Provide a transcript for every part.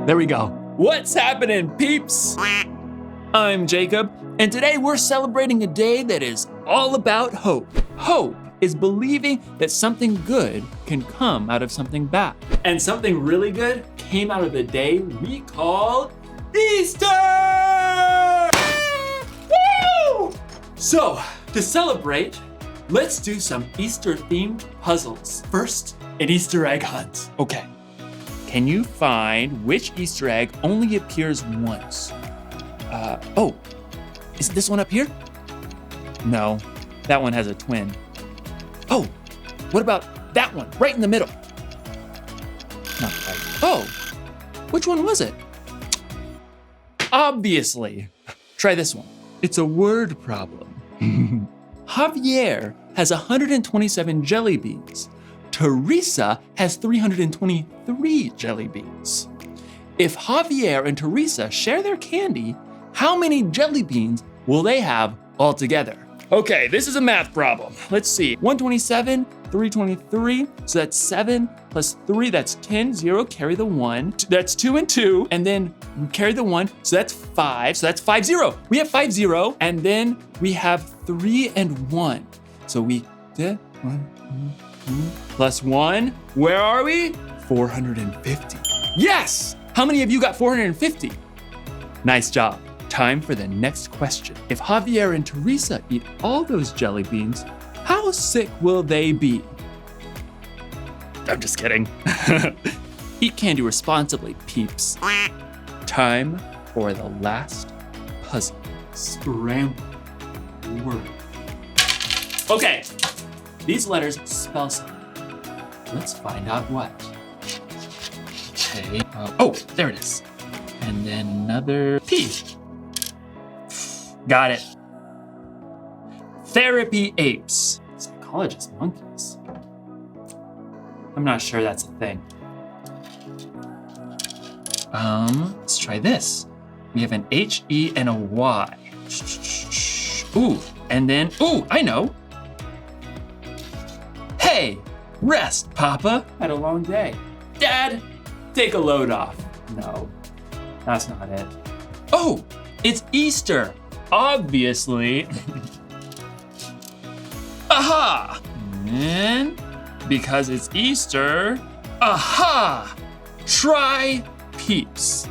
There we go. What's happening, peeps? I'm Jacob, and today we're celebrating a day that is all about hope. Hope is believing that something good can come out of something bad. And something really good came out of the day we call Easter! Woo! So, to celebrate, let's do some Easter-themed puzzles. First, an Easter egg hunt. Okay. Can you find which Easter egg only appears once? Is this one up here? No, that one has a twin. Oh, what about that one, right in the middle? Not quite. Oh, which one was it? Obviously. Try this one. It's a word problem. Javier has 127 jelly beans. Teresa has 323 jelly beans. If Javier and Teresa share their candy, how many jelly beans will they have altogether? Okay, this is a math problem. Let's see. 127, 323, so that's 7 plus 3, that's 10, 0, carry the 1. That's 2 and 2, and then carry the 1, so that's 5, so that's 5, 0. We have 5, 0, and then we have 3 and 1. So we did 1, 2, plus 1, where are we? 450. Yes! How many of you got 450? Nice job. Time for the next question. If Javier and Teresa eat all those jelly beans, how sick will they be? I'm just kidding. Eat candy responsibly, peeps. Time for the last puzzle. Scramble word. Okay, these letters spell something. Let's find out what. Okay, there it is. And then another P. Got it. Therapy apes. Psychologist monkeys. I'm not sure that's a thing. Let's try this. We have an H, E, and a Y. Ooh, and then, I know. Hey, rest, Papa. Had a long day. Dad, take a load off. No, that's not it. Oh, it's Easter. Obviously. Aha! And because it's Easter, aha! Try peeps.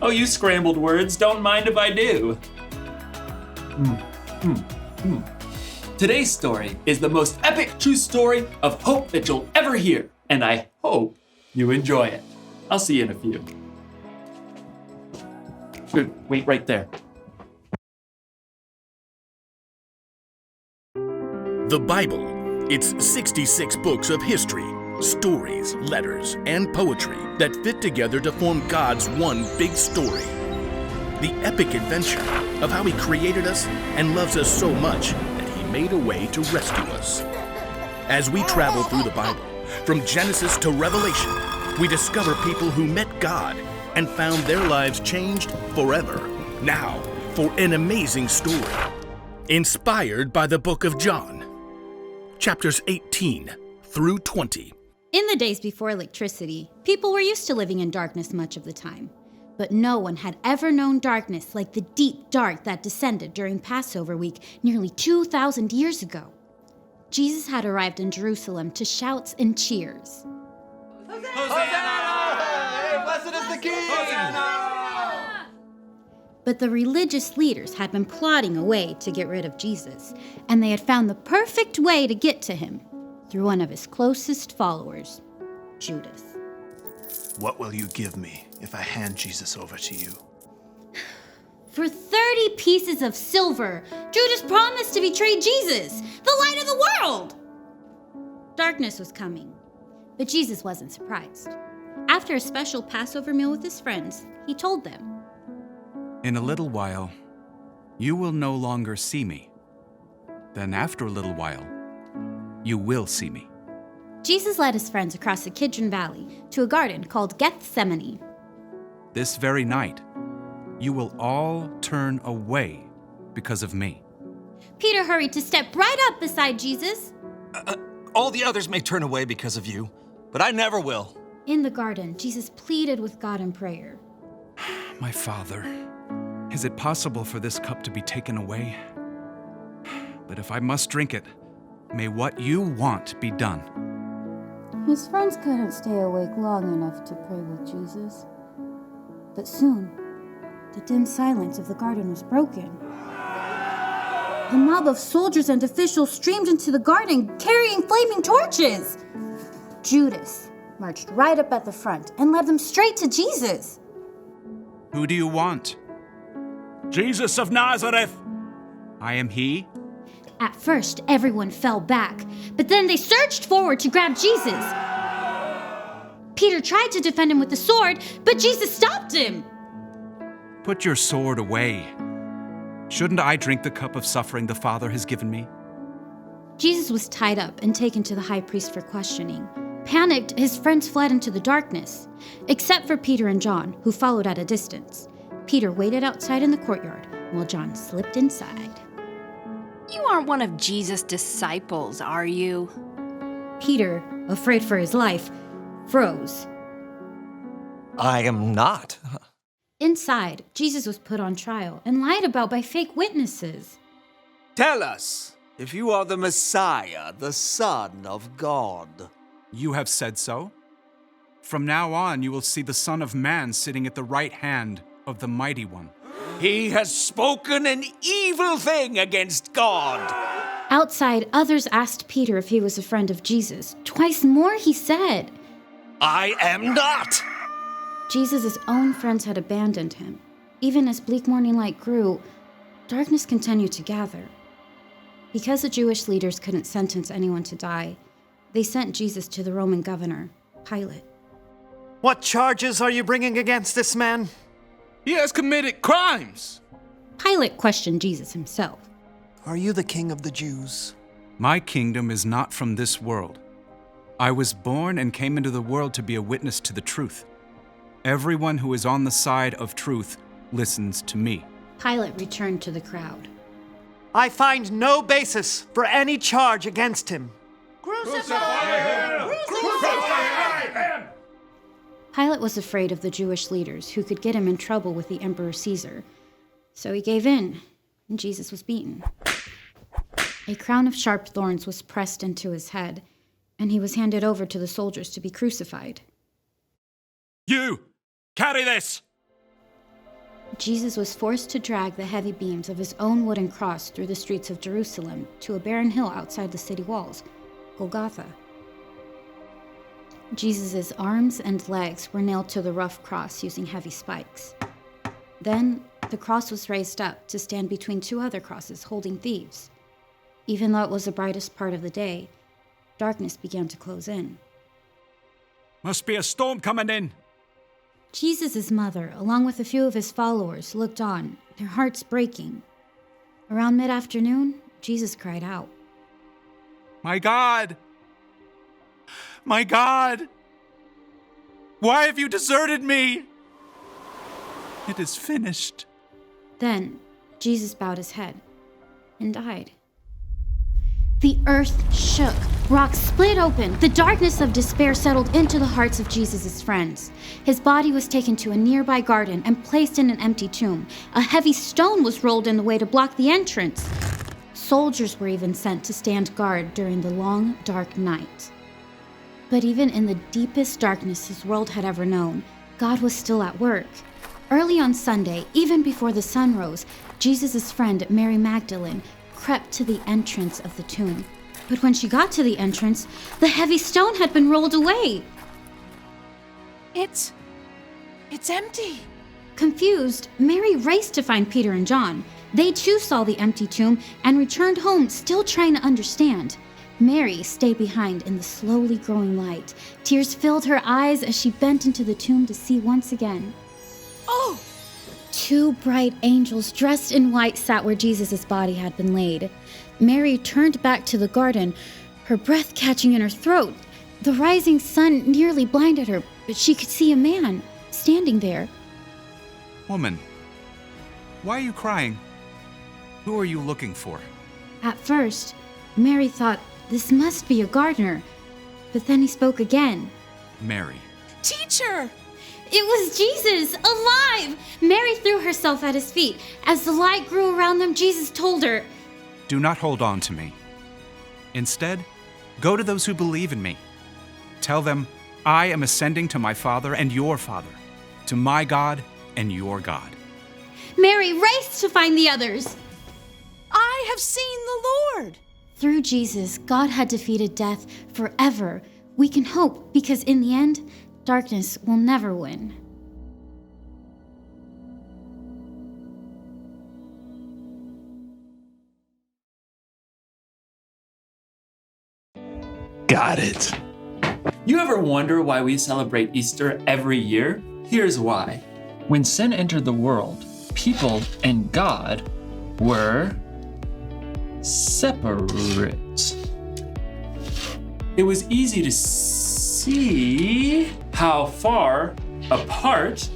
Oh, you scrambled words, don't mind if I do. Today's story is the most epic true story of hope that you'll ever hear, and I hope you enjoy it. I'll see you in a few. Good, wait right there. The Bible. It's 66 books of history, stories, letters, and poetry that fit together to form God's one big story. The epic adventure of how He created us and loves us so much that He made a way to rescue us. As we travel through the Bible, from Genesis to Revelation, we discover people who met God and found their lives changed forever. Now, for an amazing story, inspired by the book of John. Chapters 18 through 20. In the days before electricity, people were used to living in darkness much of the time. But no one had ever known darkness like the deep dark that descended during Passover week nearly 2,000 years ago. Jesus had arrived in Jerusalem to shouts and cheers. Hosanna! Hey, blessed is the King! Hosanna! But the religious leaders had been plotting a way to get rid of Jesus, and they had found the perfect way to get to him through one of his closest followers, Judas. What will you give me if I hand Jesus over to you? For 30 pieces of silver, Judas promised to betray Jesus, the light of the world. Darkness was coming, but Jesus wasn't surprised. After a special Passover meal with his friends, he told them, "In a little while, you will no longer see me. Then after a little while, you will see me." Jesus led his friends across the Kidron Valley to a garden called Gethsemane. This very night, you will all turn away because of me. Peter hurried to step right up beside Jesus. All the others may turn away because of you, but I never will. In the garden, Jesus pleaded with God in prayer. My Father, is it possible for this cup to be taken away? But if I must drink it, may what you want be done. His friends couldn't stay awake long enough to pray with Jesus. But soon, the dim silence of the garden was broken. The mob of soldiers and officials streamed into the garden, carrying flaming torches. Judas marched right up at the front and led them straight to Jesus. Who do you want? Jesus of Nazareth! I am he. At first, everyone fell back, but then they surged forward to grab Jesus. Peter tried to defend him with the sword, but Jesus stopped him. Put your sword away. Shouldn't I drink the cup of suffering the Father has given me? Jesus was tied up and taken to the high priest for questioning. Panicked, his friends fled into the darkness, except for Peter and John, who followed at a distance. Peter waited outside in the courtyard, while John slipped inside. You aren't one of Jesus' disciples, are you? Peter, afraid for his life, froze. I am not. Inside, Jesus was put on trial and lied about by fake witnesses. Tell us if you are the Messiah, the Son of God. You have said so. From now on, you will see the Son of Man sitting at the right hand of the Mighty One. He has spoken an evil thing against God. Outside, others asked Peter if he was a friend of Jesus. Twice more, he said. I am not. Jesus' own friends had abandoned him. Even as bleak morning light grew, darkness continued to gather. Because the Jewish leaders couldn't sentence anyone to die, they sent Jesus to the Roman governor, Pilate. What charges are you bringing against this man? He has committed crimes! Pilate questioned Jesus himself. Are you the king of the Jews? My kingdom is not from this world. I was born and came into the world to be a witness to the truth. Everyone who is on the side of truth listens to me. Pilate returned to the crowd. I find no basis for any charge against him. Pilate was afraid of the Jewish leaders who could get him in trouble with the Emperor Caesar. So he gave in, and Jesus was beaten. A crown of sharp thorns was pressed into his head, and he was handed over to the soldiers to be crucified. You! Carry this! Jesus was forced to drag the heavy beams of his own wooden cross through the streets of Jerusalem to a barren hill outside the city walls, Golgotha. Jesus' arms and legs were nailed to the rough cross using heavy spikes. Then, the cross was raised up to stand between two other crosses holding thieves. Even though it was the brightest part of the day, darkness began to close in. Must be a storm coming in. Jesus' mother, along with a few of his followers, looked on, their hearts breaking. Around mid-afternoon, Jesus cried out, My God! My God! Why have you deserted me? It is finished. Then, Jesus bowed his head and died. The earth shook. Rocks split open. The darkness of despair settled into the hearts of Jesus' friends. His body was taken to a nearby garden and placed in an empty tomb. A heavy stone was rolled in the way to block the entrance. Soldiers were even sent to stand guard during the long, dark night. But even in the deepest darkness his world had ever known, God was still at work. Early on Sunday, even before the sun rose, Jesus' friend Mary Magdalene crept to the entrance of the tomb. But when she got to the entrance, the heavy stone had been rolled away. It's empty. Confused, Mary raced to find Peter and John. They too saw the empty tomb and returned home, still trying to understand. Mary stayed behind in the slowly growing light. Tears filled her eyes as she bent into the tomb to see once again. Oh! Two bright angels dressed in white sat where Jesus' body had been laid. Mary turned back to the garden, her breath catching in her throat. The rising sun nearly blinded her, but she could see a man standing there. Woman, why are you crying? Who are you looking for? At first, Mary thought this must be a gardener, but then he spoke again. Mary, Teacher! It was Jesus, alive! Mary threw herself at his feet. As the light grew around them, Jesus told her, Do not hold on to me. Instead, go to those who believe in me. Tell them, I am ascending to my Father and your Father, to my God and your God. Mary raced to find the others. I have seen the Lord! Through Jesus, God had defeated death forever. We can hope because in the end, darkness will never win. Got it. You ever wonder why we celebrate Easter every year? Here's why. When sin entered the world, people and God were separate. It was easy to see how far apart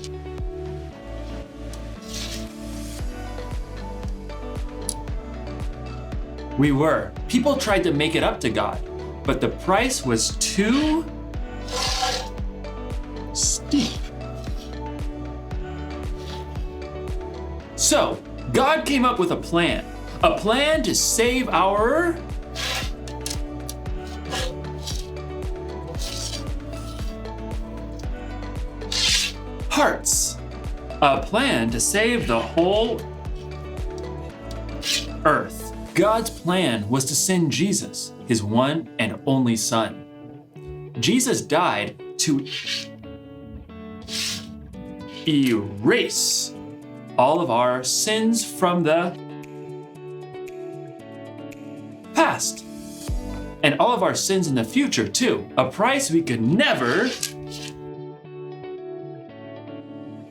we were. People tried to make it up to God, but the price was too steep. So, God came up with a plan to save our hearts, a plan to save the whole earth. God's plan was to send Jesus, his one and only Son. Jesus died to erase all of our sins from the past and all of our sins in the future too, a price we could never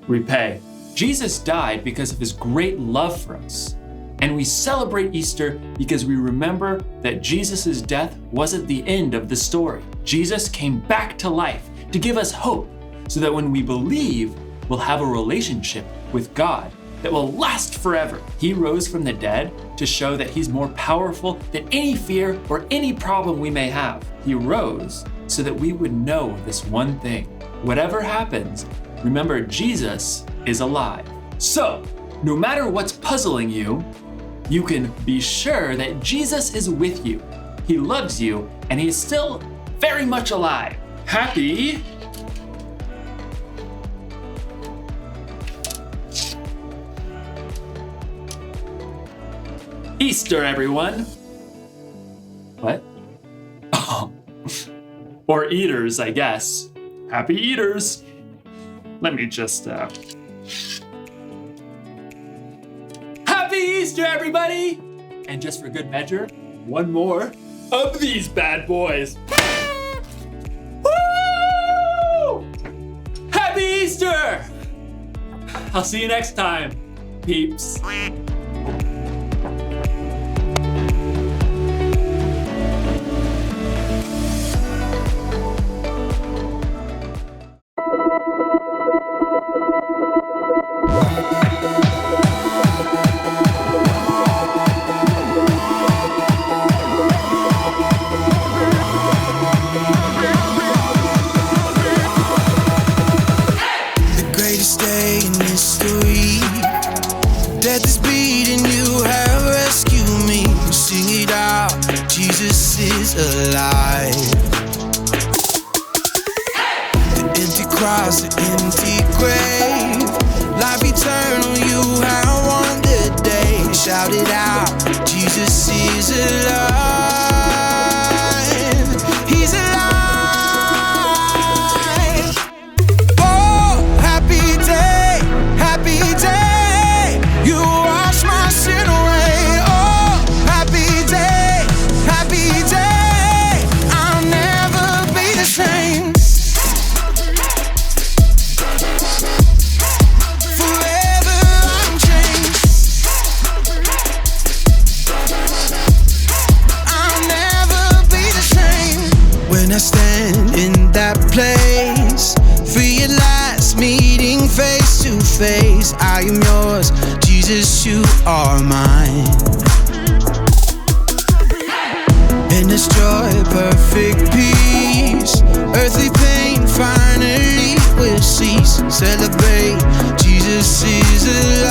repay. Jesus died because of his great love for us. And we celebrate Easter because we remember that Jesus' death wasn't the end of the story. Jesus came back to life to give us hope so that when we believe, we'll have a relationship with God that will last forever. He rose from the dead to show that he's more powerful than any fear or any problem we may have. He rose so that we would know this one thing. Whatever happens, remember Jesus is alive. So, no matter what's puzzling you, you can be sure that Jesus is with you. He loves you, and he is still very much alive. Happy Easter, everyone. What? Oh, or eaters, I guess. Happy eaters. Let me just, Happy Easter, everybody! And just for good measure, one more of these bad boys. Woo! Happy Easter! I'll see you next time, peeps. Alive. The empty cross, the empty grave, life eternal, you have won the day. Shout it out, Jesus is alive. He's alive. Oh, happy day, you wash my sin away. Oh, happy day, happy day. I stand in that place, realize meeting face to face. I am yours, Jesus, you are mine. In this joy, perfect peace, earthly pain finally Celebrate, Jesus is alive.